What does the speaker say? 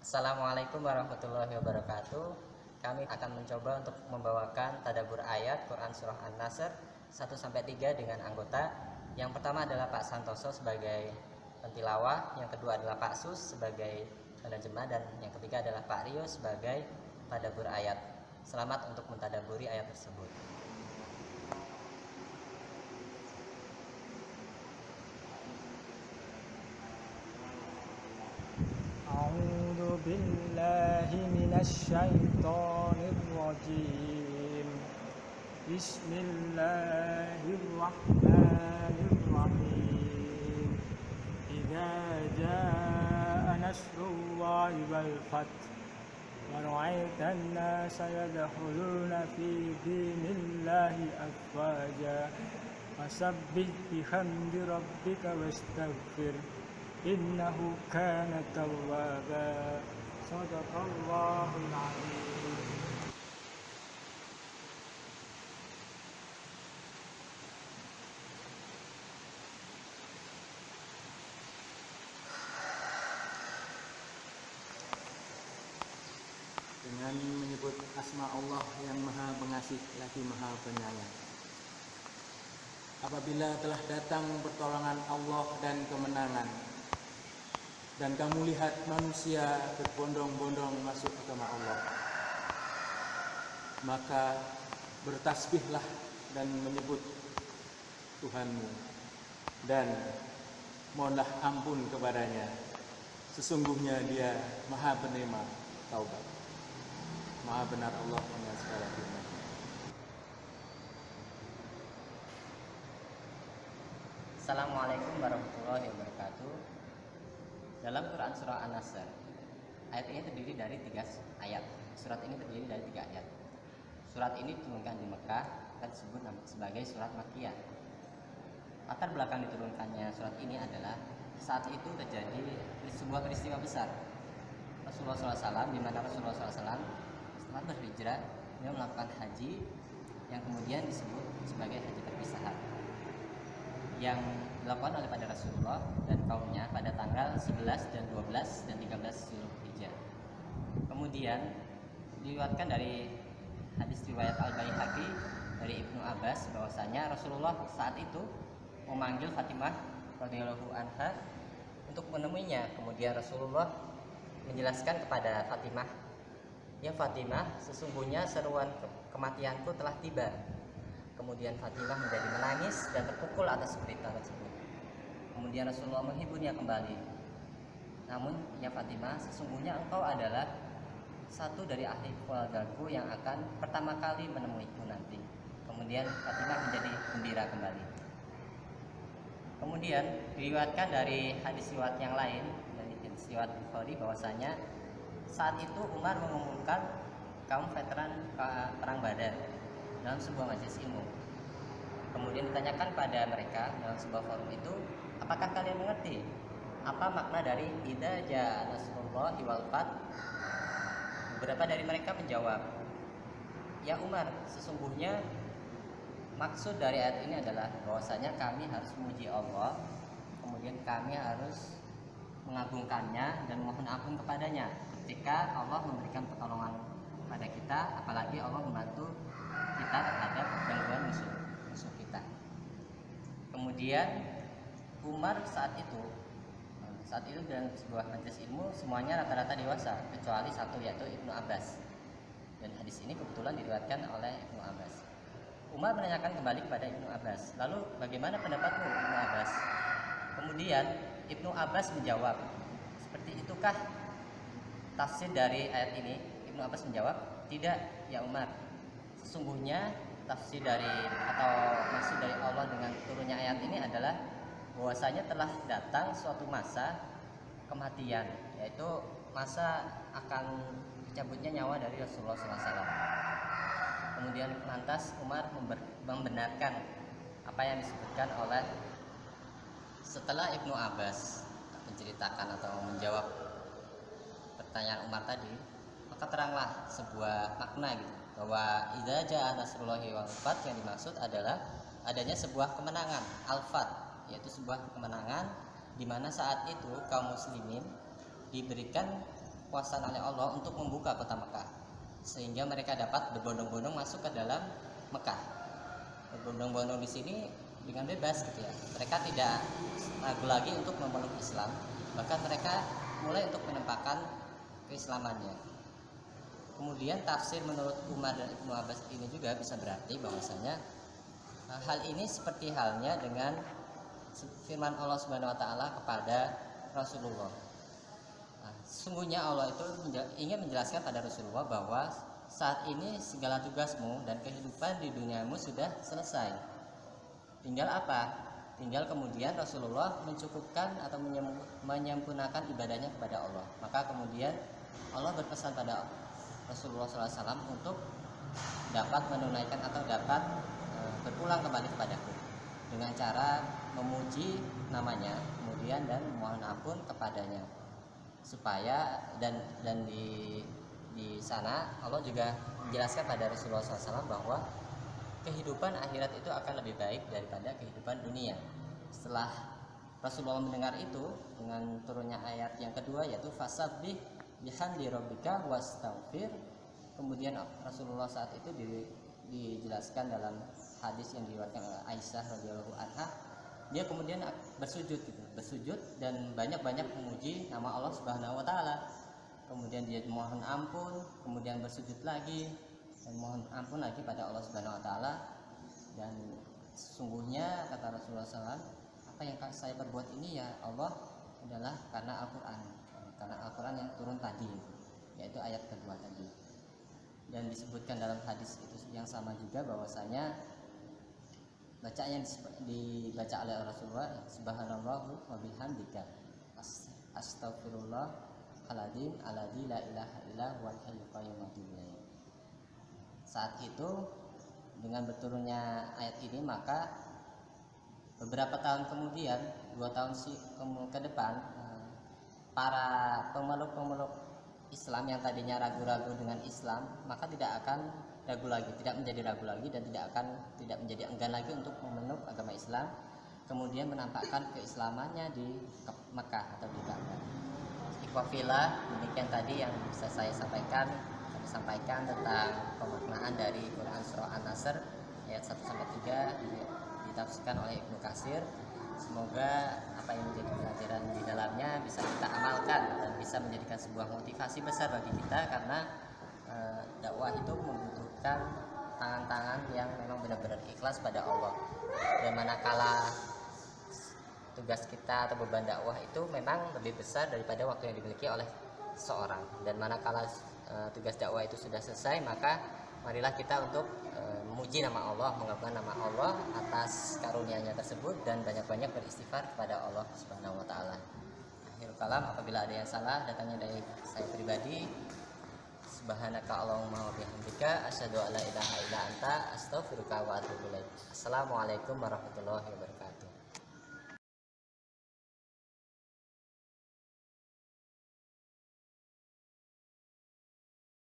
Assalamualaikum warahmatullahi wabarakatuh. Kami akan mencoba untuk membawakan tadabbur ayat Quran Surah An-Nasr 1-3 dengan anggota. Yang pertama adalah Pak Santoso sebagai pentilawah, yang kedua adalah Pak Sus sebagai penerjemah, dan yang ketiga adalah Pak Rio sebagai tadabbur ayat. Selamat untuk mentadabburi ayat tersebut. A'udzu billahi minasy syaithanir rajim. Bismillahirrahmanirrahim. Idza jaa nasrullahi wal fath wa ra'aitan nasa yadkhuluna fi dinillahi afwaja fasabbih bihamdi rabbika wastaghfir innahu kana tawwaba. Shadaqallahul azim. Dengan menyebut asma Allah yang maha pengasih lagi maha penyayang. Apabila telah datang pertolongan Allah dan kemenangan, dan kamu lihat manusia berbondong-bondong masuk agama Allah, maka bertasbihlah dan menyebut Tuhanmu, dan mohonlah ampun kepadanya. Sesungguhnya Dia maha penerima taubat. Maha benar Allah dengan segala firman. Assalamualaikum warahmatullahi wabarakatuh. Dalam Quran Surah An-Nasr, ayat ini terdiri dari 3 ayat. Surat ini terdiri dari 3 ayat. Surat ini diturunkan di Mekah dan disebut sebagai surat Makkiyah. Latar belakang diturunkannya surat ini adalah saat itu terjadi sebuah peristiwa besar. Rasulullah SAW, di mana Rasulullah SAW setelah berhijrah, beliau melakukan haji yang kemudian disebut sebagai haji perpisahan, yang dilakukan oleh pada Rasulullah dan kaumnya pada tanggal 11 dan 12 dan 13 Zulhijjah. Kemudian diriwayatkan dari hadis riwayat Al-Baihaqi dari Ibnu Abbas bahwasanya Rasulullah saat itu memanggil Fatimah radhiyallahu anha untuk menemuinya. Kemudian Rasulullah menjelaskan kepada Fatimah, "Ya Fatimah, sesungguhnya seruan kematianku telah tiba." Kemudian Fatimah menjadi menangis dan terpukul atas berita tersebut. Kemudian Rasulullah menghiburnya kembali. "Namun ya Fatimah, sesungguhnya engkau adalah satu dari ahli keluargaku yang akan pertama kali menemuiku nanti." Kemudian Fatimah menjadi gembira kembali. Kemudian diriwayatkan dari hadis riwayat yang lain, dari hadis riwayat Bukhari, bahwasanya saat itu Umar mengumumkan kaum veteran perang Badar dalam sebuah majelis ilmu. Kemudian ditanyakan pada mereka dalam sebuah forum itu, "Apakah kalian mengerti apa makna dari idza jaa nasrullahi wal fath?" Beberapa dari mereka menjawab, "Ya Umar, sesungguhnya maksud dari ayat ini adalah bahwasanya kami harus memuji Allah, kemudian kami harus mengagungkannya dan mohon ampun kepadanya ketika Allah memberikan pertolongan pada kita, apalagi Allah membantu kita terhadap gangguan musuh kita." Kemudian Umar saat itu dalam sebuah majelis ilmu semuanya rata-rata dewasa kecuali satu, yaitu Ibnu Abbas, dan hadis ini kebetulan diriwayatkan oleh Ibnu Abbas. Umar menanyakan kembali kepada Ibnu Abbas, "Lalu bagaimana pendapatmu Ibnu Abbas?" Kemudian Ibnu Abbas menjawab, "Seperti itukah tafsir dari ayat ini?" Ibnu Abbas menjawab, "Tidak ya Umar, sesungguhnya tafsir dari atau maksud dari Allah dengan turunnya ayat ini adalah bahwasanya telah datang suatu masa kematian, yaitu masa akan dicabutnya nyawa dari Rasulullah SAW." Kemudian lantas Umar membenarkan apa yang disebutkan oleh, setelah Ibnu Abbas menceritakan atau menjawab pertanyaan Umar tadi, maka teranglah sebuah makna gitu, bahwa idza jaa nasrullahi wal fath yang dimaksud adalah adanya sebuah kemenangan, al-fath, yaitu sebuah kemenangan di mana saat itu kaum muslimin diberikan kekuasaan oleh Allah untuk membuka kota Mekah, sehingga mereka dapat berbondong-bondong masuk ke dalam Mekah. Berbondong-bondong di sini dengan bebas gitu ya. Mereka tidak ragu lagi untuk memeluk Islam, bahkan mereka mulai untuk menampakkan keislamannya. Kemudian tafsir menurut Umar dan Ibnu Abbas ini juga bisa berarti bahwasanya hal ini seperti halnya dengan firman Allah Subhanahu wa taala kepada Rasulullah. Sesungguhnya Allah itu ingin menjelaskan pada Rasulullah bahwa saat ini segala tugasmu dan kehidupan di duniamu sudah selesai. Tinggal apa? Tinggal kemudian Rasulullah mencukupkan atau menyempurnakan ibadahnya kepada Allah. Maka kemudian Allah berpesan pada Rasulullah SAW untuk dapat menunaikan atau dapat berpulang kembali kepadaku dengan cara memuji namanya, kemudian dan mohon ampun kepadanya, supaya dan di sana Allah juga menjelaskan pada Rasulullah SAW bahwa kehidupan akhirat itu akan lebih baik daripada kehidupan dunia. Setelah Rasulullah mendengar itu, dengan turunnya ayat yang kedua yaitu fasabbih bihamdi rabbika wastaghfir. Kemudian Rasulullah saat itu dijelaskan dalam hadis yang diriwayatkan oleh Aisyah radhiyallahu anha, dia kemudian bersujud dan banyak-banyak memuji nama Allah Subhanahu wa taala. Kemudian dia mohon ampun, kemudian bersujud lagi dan mohon ampun lagi pada Allah Subhanahu wa taala. Dan sesungguhnya kata Rasulullah SAW, apa yang saya perbuat ini ya Allah adalah karena Al-Qur'an. Karena Al-Qur'an yang turun tadi, yaitu ayat kedua tadi. Dan disebutkan dalam hadis itu yang sama juga bahwasanya bacaan yang dibaca oleh Rasulullah, subhanallahu wa bihamdika astaghfirullahaladzim alladzi la ilaha illa huwal hayyul qayyum. Saat itu dengan berturunnya ayat ini, maka beberapa tahun kemudian, 2 tahun ke depan, para pemeluk Islam yang tadinya ragu-ragu dengan Islam, maka tidak akan ragu lagi, tidak menjadi ragu lagi dan tidak menjadi enggan lagi untuk memeluk agama Islam, kemudian menampakkan keislamannya di Mekah atau di Ka'bah. Ikhwafillah, demikian tadi yang bisa saya sampaikan. Kami sampaikan tentang pemaknaan dari Quran Surah An-Nasr ayat 1-3 ditafsirkan oleh Ibnu Katsir. Semoga apa yang menjadi pelajaran di dalamnya bisa kita amalkan dan bisa menjadikan sebuah motivasi besar bagi kita, karena dakwah itu membutuhkan tangan-tangan yang memang benar-benar ikhlas pada Allah. Dan manakala tugas kita atau beban dakwah itu memang lebih besar daripada waktu yang dimiliki oleh seorang, dan manakala tugas dakwah itu sudah selesai, maka marilah kita untuk memuji nama Allah, mengagungkan nama Allah atas karunia-Nya tersebut, dan banyak-banyak beristighfar kepada Allah Subhanahu wa taala. Akhirul kalam, apabila ada yang salah datangnya dari saya pribadi, subhanaka Allahumma wa bihamdika asyhadu an la ilaha illa anta astaghfiruka wa atubu ilaik. Assalamualaikum warahmatullahi wabarakatuh.